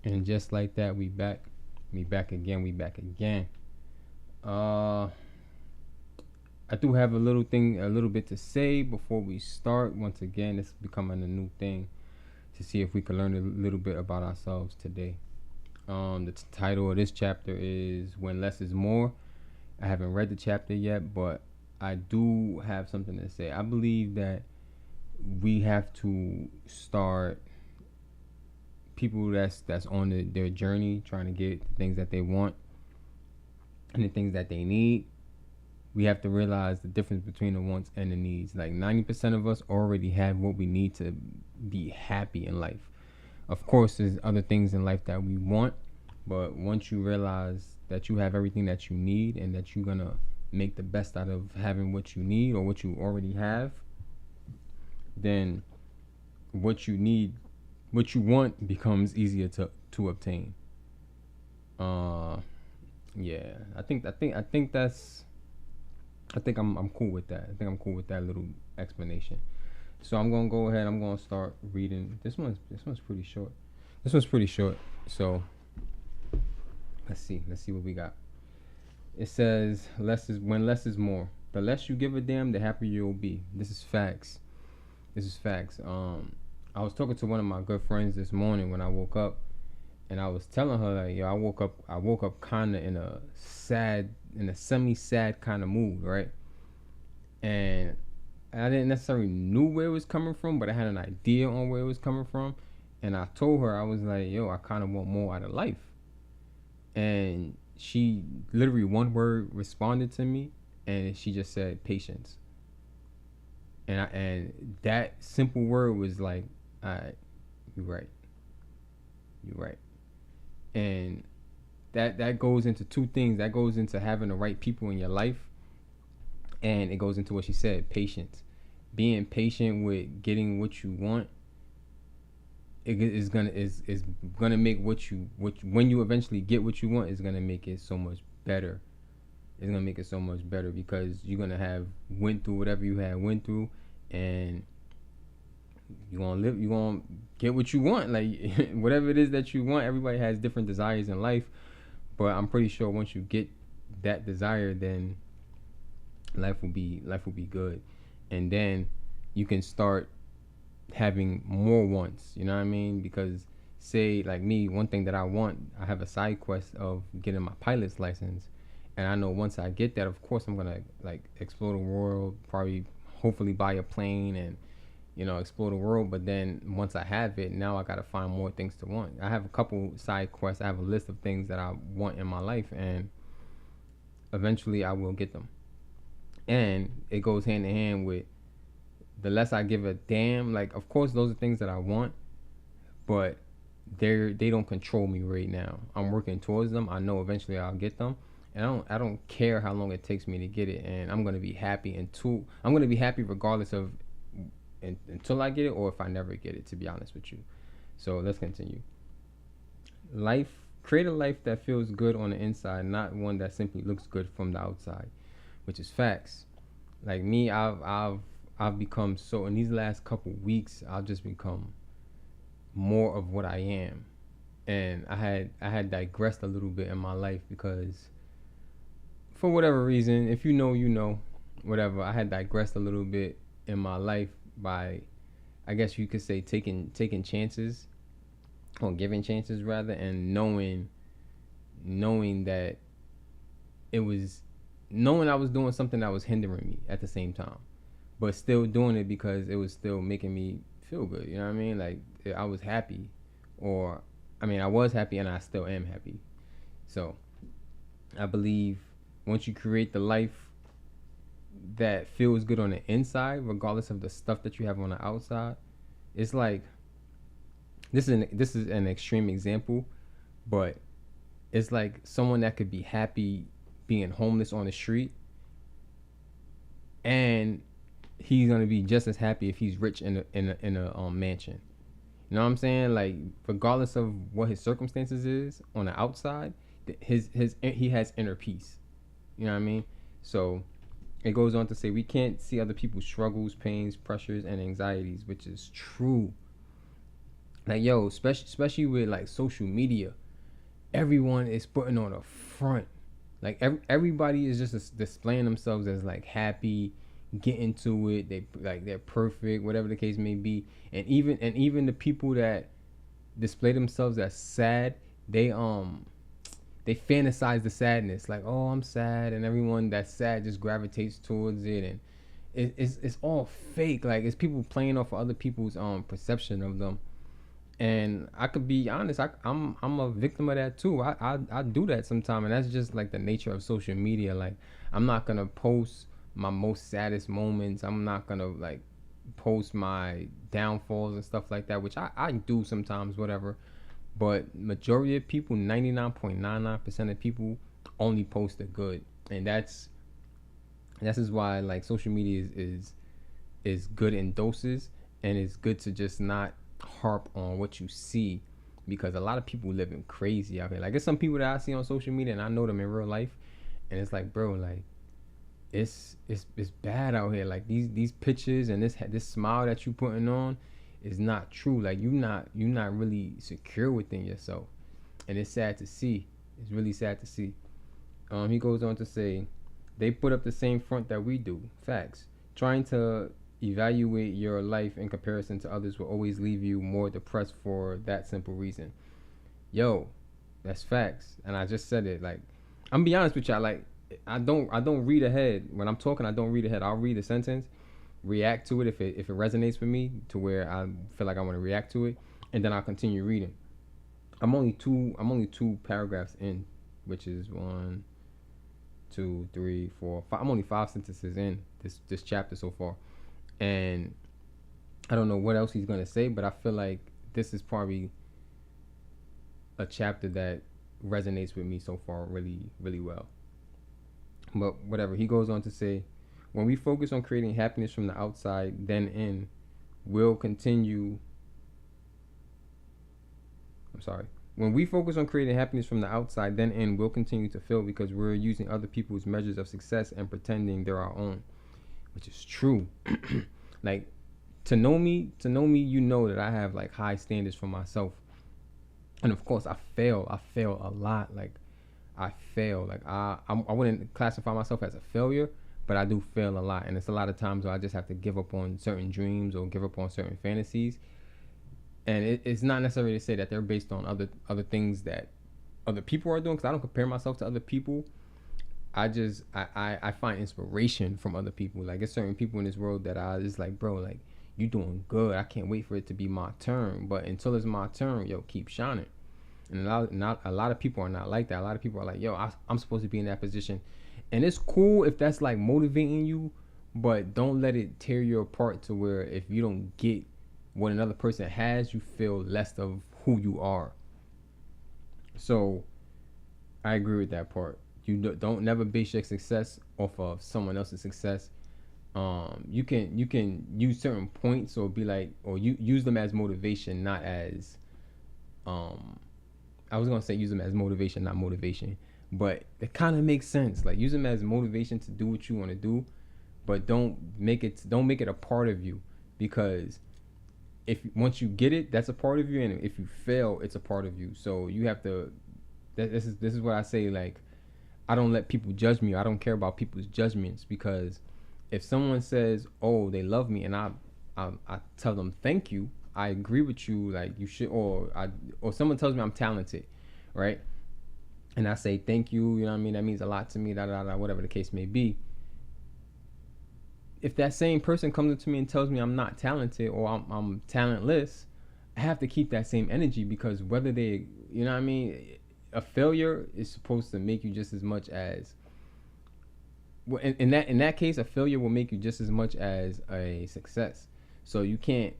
And just like that, we back. We back again. We back again. Uh, I do have a little bit to say before we start. Once again, this is becoming a new thing to see if we can learn a little bit about ourselves today. The title of this chapter is "When Less Is More." I haven't read the chapter yet, but I do have something to say. I believe that we have to start people that's on their journey trying to get the things that they want and the things that they need. We have to realize the difference between the wants and the needs. Like 90% of us already have what we need to be happy in life. Of course, there's other things in life that we want, but once you realize that you have everything that you need and that you're gonna make the best out of having what you need or what you already have, then what you need, what you want becomes easier to obtain. Uh, yeah, I'm cool with that. I think I'm cool with that little explanation. So I'm gonna go ahead. I'm gonna start reading. This one's pretty short. This one's pretty short. So let's see what we got. It says less is more. The less you give a damn, the happier you'll be. This is facts. This is facts. I was talking to one of my good friends this morning when I woke up, and I was telling her like, yo, I woke up kind of in a semi-sad kind of mood, right? And I didn't necessarily knew where it was coming from, but I had an idea on where it was coming from, and I told her I was like, yo, I kind of want more out of life, and she literally one word responded to me, and she just said patience, and that simple word was like, all right, you're right, you're right, and that goes into two things. That goes into having the right people in your life, and it goes into what she said, patience. Being patient with getting what you want is gonna make when you eventually get what you want is gonna make it so much better. It's gonna make it so much better because you're gonna have went through whatever you had went through, and you're gonna get what you want. Like whatever it is that you want, everybody has different desires in life, but I'm pretty sure once you get that desire, then life will be good, and then you can start having more wants. You know what I mean? Because say like me, one thing that I have a side quest of getting my pilot's license, and I know once I get that, of course I'm gonna like explore the world, probably hopefully buy a plane and explore the world. But then once I have it, now I gotta find more things to want. I have a couple side quests. I have a list of things that I want in my life, and eventually I will get them. And it goes hand in hand with the less I give a damn. Like, of course, those are things that I want, but they don't control me right now. I'm working towards them. I know eventually I'll get them, and I don't care how long it takes me to get it. And I'm gonna be happy regardless of until I get it or if I never get it. To be honest with you, so let's continue. Create a life that feels good on the inside, not one that simply looks good from the outside, which is facts. Like me, I've become so in these last couple weeks, I've just become more of what I am. And I had digressed a little bit in my life because for whatever reason, if you know, you know, whatever, I had digressed a little bit in my life by, I guess you could say, taking chances, or giving chances rather, and knowing that it was knowing I was doing something that was hindering me at the same time, but still doing it because it was still making me feel good. You know what I mean? Like I was happy, or I mean, I was happy and I still am happy. So I believe once you create the life that feels good on the inside, regardless of the stuff that you have on the outside, it's like this is an extreme example, but it's like someone that could be happy being homeless on the street, and he's gonna be just as happy if he's rich in a mansion. You know what I'm saying? Like regardless of what his circumstances is on the outside, he has inner peace. You know what I mean? So it goes on to say we can't see other people's struggles, pains, pressures, and anxieties, which is true. Like, yo, especially with like social media, everyone is putting on a front. Like everybody is just displaying themselves as like happy, getting to it. They're perfect, whatever the case may be. And even the people that display themselves as sad, they fantasize the sadness. Like, oh, I'm sad, and everyone that's sad just gravitates towards it, and it's all fake. Like, it's people playing off of other people's perception of them. And I could be honest, I'm a victim of that too. I do that sometimes, and that's just like the nature of social media. Like, I'm not gonna post my most saddest moments. I'm not gonna like post my downfalls and stuff like that, which I do sometimes, whatever. But majority of people, 99.99% of people, only post the good, and that's is why like social media is good in doses, and it's good to just not harp on what you see, because a lot of people living crazy out here. Like, there's some people that I see on social media and I know them in real life, and it's like, bro, like it's bad out here. Like, these pictures and this smile that you putting on is not true. Like, you're not really secure within yourself, and it's sad to see. It's really sad to see. He goes on to say, they put up the same front that we do. Facts. Trying to evaluate your life in comparison to others will always leave you more depressed for that simple reason. Yo, that's facts. And I just said it. Like, I'm gonna be honest with y'all. Like, I don't read ahead when I'm talking. I don't read ahead. I'll read a sentence, react to it if it resonates with me to where I feel like I want to react to it, and then I'll continue reading. I'm only two paragraphs in, which is 1, 2, 3, 4, 5. I'm only 5 sentences in this chapter so far, and I don't know what else he's gonna say, but I feel like this is probably a chapter that resonates with me so far really, really well. But whatever, he goes on to say, when we focus on creating happiness from the outside, then in, we'll continue. I'm sorry. When we focus on creating happiness from the outside, then in, we'll continue to fail because we're using other people's measures of success and pretending they're our own, which is true. Like, to know me, you know that I have like high standards for myself, and of course I fail a lot. Like, I fail. Like, I wouldn't classify myself as a failure, but I do fail a lot, and it's a lot of times where I just have to give up on certain dreams or give up on certain fantasies. And it's not necessarily to say that they're based on other things that other people are doing, because I don't compare myself to other people. I find inspiration from other people. Like, there's certain people in this world that I just like, bro, like, you doing good. I can't wait for it to be my turn. But until it's my turn, yo, keep shining. And a lot of people are not like that. A lot of people are like, yo, I'm supposed to be in that position. And it's cool if that's like motivating you, but don't let it tear you apart to where if you don't get what another person has, you feel less of who you are. So I agree with that part. You don't never base your success off of someone else's success. You can use certain points or be like, or you use them as motivation, not as I was gonna say use them as motivation, not motivation, but it kind of makes sense. Like, use them as motivation to do what you want to do, but don't make it a part of you, because if once you get it, that's a part of you, and if you fail, it's a part of you. So you have to. This is what I say. Like, I don't let people judge me. I don't care about people's judgments, because if someone says, "Oh, they love me," and I tell them thank you, I agree with you, like you should, or someone tells me I'm talented, right? And I say thank you, you know what I mean? That means a lot to me, whatever the case may be. If that same person comes up to me and tells me I'm not talented or I'm talentless, I have to keep that same energy, because whether they, you know what I mean? A failure is supposed to make you just as much as, in that case, a failure will make you just as much as a success. So you can't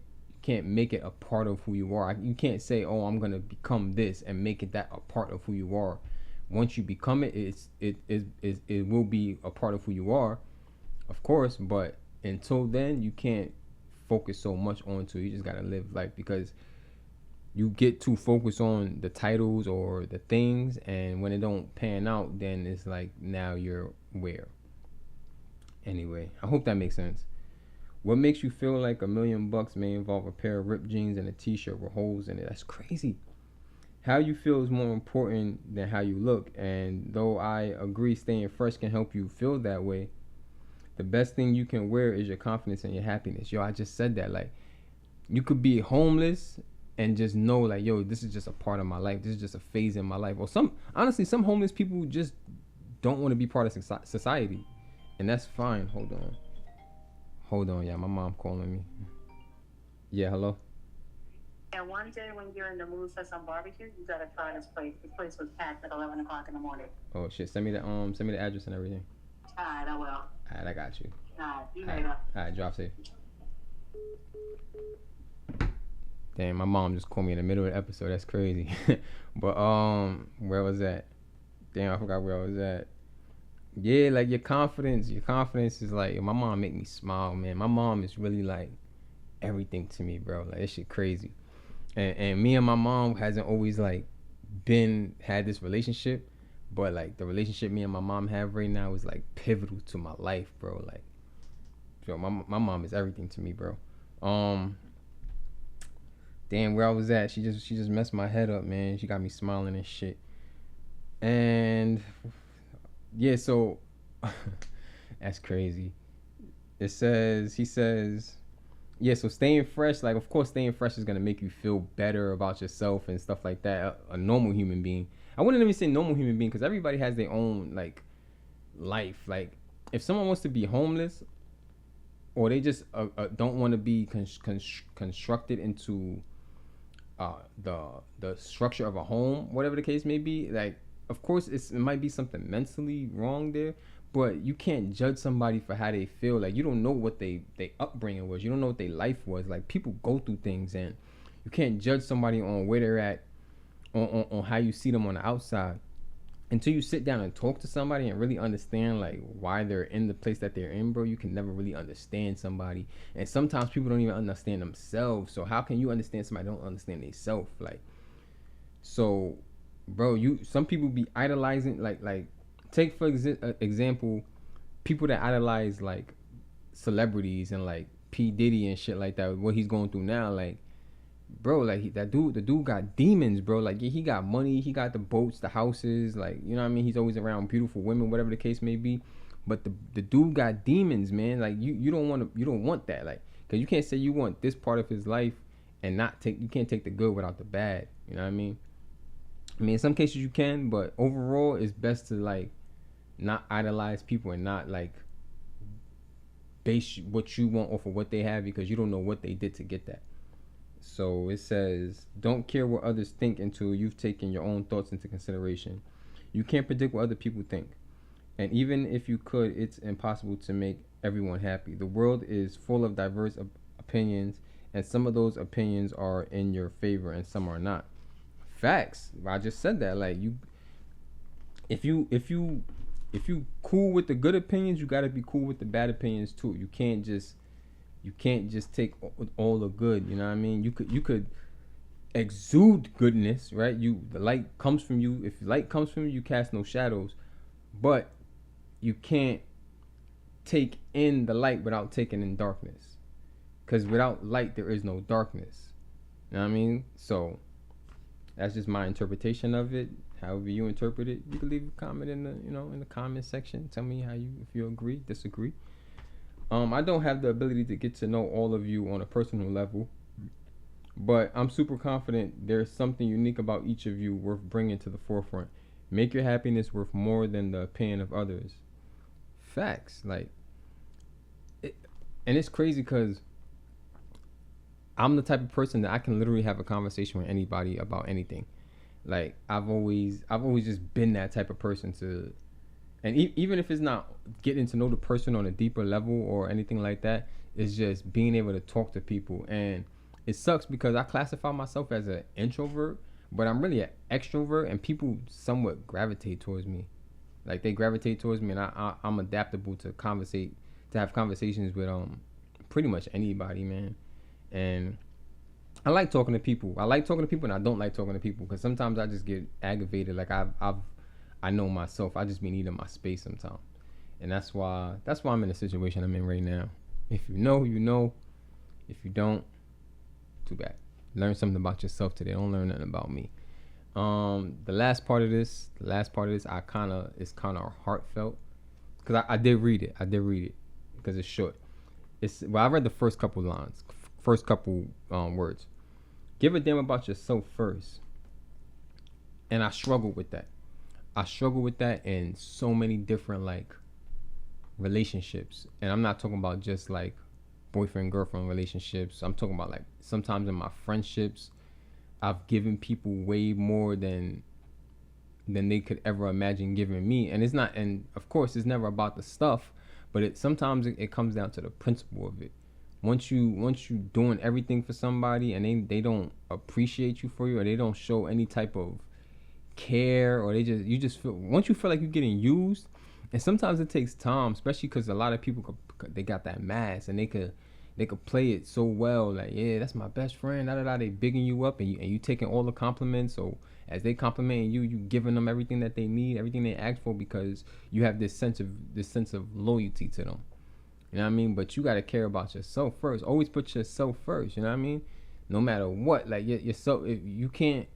make it a part of who you are. You can't say, "Oh, I'm gonna become this," and make it that a part of who you are. Once you become it, it will be a part of who you are, of course. But until then, you can't focus so much onto it. You just gotta live life, because you get too focused on the titles or the things, and when it don't pan out, then it's like now you're where. Anyway, I hope that makes sense. What makes you feel like $1,000,000 may involve a pair of ripped jeans and a t-shirt with holes in it? That's crazy. How you feel is more important than how you look. And though I agree staying fresh can help you feel that way, the best thing you can wear is your confidence and your happiness. Yo, I just said that. Like, you could be homeless and just know, like, yo, this is just a part of my life. This is just a phase in my life. Or honestly, some homeless people just don't want to be part of society. And that's fine. Hold on, yeah. My mom calling me. Yeah, hello? And one day when you're in the mood for some barbecue, you gotta try this place. This place was packed at 11 o'clock in the morning. Oh shit! Send me the address and everything. Alright, I will. Alright, I got you. Alright, you later. Alright, drop safe. Damn, my mom just called me in the middle of the episode. That's crazy. But where was that? Damn, I forgot where I was at. Yeah, like your confidence is like, my mom make me smile, man. My mom is really like everything to me, bro. Like, this shit crazy. And me and my mom hasn't always like had this relationship, but like the relationship me and my mom have right now is like pivotal to my life, bro. Like, yo, my mom is everything to me, bro. Damn, where I was at, she just messed my head up, man. She got me smiling and shit. And yeah, so that's crazy. He says, yeah, so staying fresh, like, of course, staying fresh is going to make you feel better about yourself and stuff like that. A normal human being. I wouldn't even say normal human being because everybody has their own, like, life. Like, if someone wants to be homeless or they just don't want to be constructed into the structure of a home, whatever the case may be, like, of course, it might be something mentally wrong there. But you can't judge somebody for how they feel. Like, you don't know what they upbringing was. You don't know what their life was. Like, people go through things, and you can't judge somebody on where they're at, on how you see them on the outside, until you sit down and talk to somebody and really understand like why they're in the place that they're in, bro. You can never really understand somebody, and sometimes people don't even understand themselves. So how can you understand somebody that don't understand themselves? Like, so, bro, some people be idolizing like. Take for example, people that idolize like celebrities and like P Diddy and shit like that. What he's going through now, like, bro, like the dude got demons, bro. Like, yeah, he got money, he got the boats, the houses, like, you know what I mean. He's always around beautiful women, whatever the case may be. But the dude got demons, man. Like, you don't want that, like, cause you can't say you want this part of his life and you can't take the good without the bad. You know what I mean? I mean, in some cases you can, but overall, it's best to like not idolize people and not like base what you want off of what they have, because you don't know what they did to get that. So it says, don't care what others think until you've taken your own thoughts into consideration. You can't predict what other people think, and even if you could, it's impossible to make everyone happy. The world is full of diverse opinions, and some of those opinions are in your favor and some are not. Facts. I just said that. Like, if you cool with the good opinions, you gotta be cool with the bad opinions too. You can't just take all the good. You know what I mean? You could exude goodness, right? The light comes from you. If light comes from you, you cast no shadows. But you can't take in the light without taking in darkness, because without light there is no darkness. You know what I mean? So that's just my interpretation of it. However you interpret it, you can leave a comment in the comment section. Tell me if you agree, disagree. I don't have the ability to get to know all of you on a personal level, but I'm super confident there's something unique about each of you worth bringing to the forefront. Make your happiness worth more than the opinion of others. Facts. Like, and it's crazy because I'm the type of person that I can literally have a conversation with anybody about anything. Like, I've always just been that type of person to, and even if it's not getting to know the person on a deeper level or anything like that, it's just being able to talk to people. And it sucks because I classify myself as an introvert, but I'm really an extrovert, and people somewhat gravitate towards me. Like, they gravitate towards me, and I'm adaptable to have conversations with pretty much anybody, man. And I like talking to people. I like talking to people, and I don't like talking to people because sometimes I just get aggravated. Like, I know myself. I just be needing my space sometimes, and that's why I'm in the situation I'm in right now. If you know, you know. If you don't, too bad. Learn something about yourself today. Don't learn nothing about me. The last part of this, it's kind of heartfelt because I did read it. Because it's short. I read the first couple lines, first couple words. Give a damn about yourself first. And I struggle with that. I struggle with that in so many different like relationships. And I'm not talking about just like boyfriend girlfriend relationships. I'm talking about like sometimes in my friendships, I've given people way more than they could ever imagine giving me. And it's not, and of course it's never about the stuff, but sometimes it comes down to the principle of it. Once you doing everything for somebody and they don't appreciate you for you, or they don't show any type of care, or you just feel, once you feel like you're getting used. And sometimes it takes time, especially because a lot of people they got that mask and they could play it so well, like, yeah, that's my best friend, they bigging you up, and you taking all the compliments. So as they complimenting you giving them everything that they need, everything they ask for, because you have this sense of loyalty to them. You know what I mean? But you got to care about yourself first. Always put yourself first. You know what I mean? No matter what, like yourself, you can't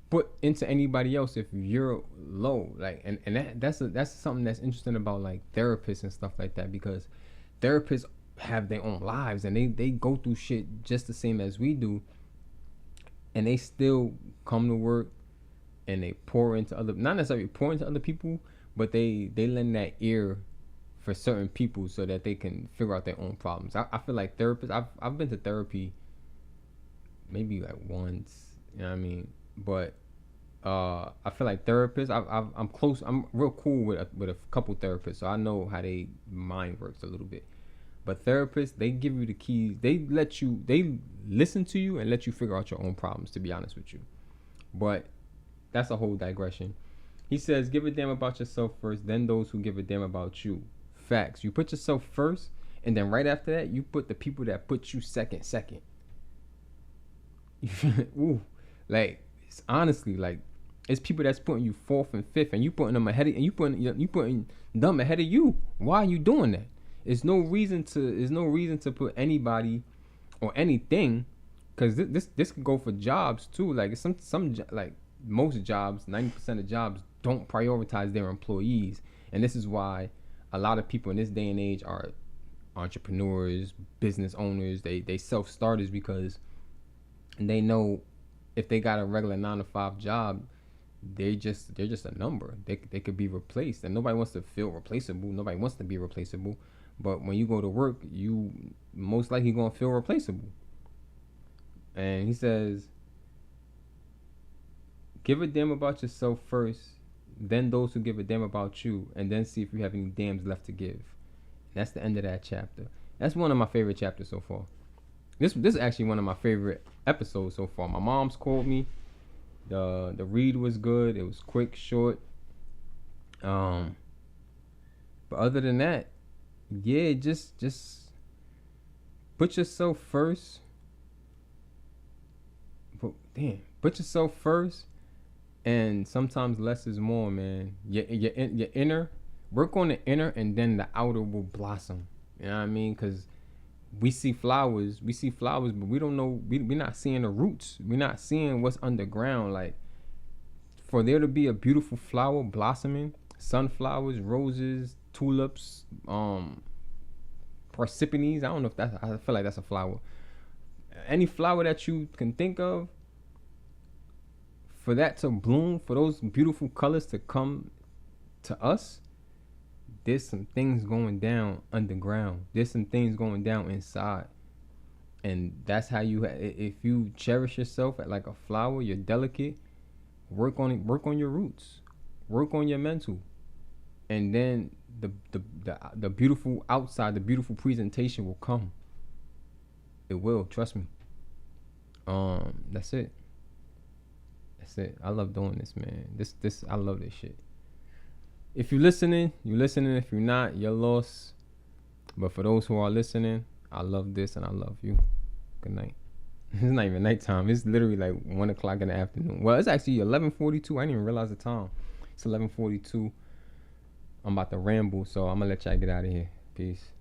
put into anybody else if you're low. Like, and that's something that's interesting about like therapists and stuff like that, because therapists have their own lives and they go through shit just the same as we do, and they still come to work and they pour into not necessarily pour into other people, but they lend that ear for certain people so that they can figure out their own problems. I feel like therapists, I've been to therapy maybe like once, you know what I mean? But I feel like therapists, I'm real cool with a couple therapists, so I know how they mind works a little bit. But therapists, they give you the keys. They listen to you and let you figure out your own problems, to be honest with you. But that's a whole digression. He says, give a damn about yourself first, then those who give a damn about you. Facts. You put yourself first, and then right after that, you put the people that put you second. Ooh, like, it's honestly, like, it's people that's putting you fourth and fifth, and you putting them ahead of, and you putting them ahead of you. Why are you doing that? There's no reason to put anybody or anything, because this could go for jobs too. Like some like most jobs, 90% of jobs don't prioritize their employees, and this is why a lot of people in this day and age are entrepreneurs, business owners. They self-starters, because they know if they got a regular 9-to-5 job, they're just a number. They could be replaced, and nobody wants to feel replaceable. Nobody wants to be replaceable. But when you go to work, you most likely gonna feel replaceable. And he says, give a damn about yourself first, then those who give a damn about you, and then see if you have any damns left to give. And that's the end of that chapter. That's one of my favorite chapters so far. This is actually one of my favorite episodes so far. My mom's called me. The read was good. It was quick, short. But other than that, yeah, just put yourself first. Put yourself first, and sometimes less is more, man. Your inner, work on the inner, and then the outer will blossom. You know what I mean? Because we see flowers, but we don't know. We're not seeing the roots. We're not seeing what's underground. Like, for there to be a beautiful flower blossoming, sunflowers, roses, tulips, Persiphones. I don't know if I feel like that's a flower. Any flower that you can think of, for that to bloom, for those beautiful colors to come to us, there's some things going down underground. There's some things going down inside. And that's how if you cherish yourself like a flower, you're delicate, work on it, work on your roots, work on your mental. And then the beautiful outside, the beautiful presentation will come. It will, trust me. That's it. I love doing this, man. This I love this shit. If you're listening, you're listening. If you're not, you're lost. But for those who are listening, I love this and I love you. Good night. It's not even nighttime. It's literally like 1 o'clock in the afternoon. Well, it's actually 11:42. I didn't even realize the time. It's 11:42. I'm about to ramble, so I'm gonna let y'all get out of here. Peace.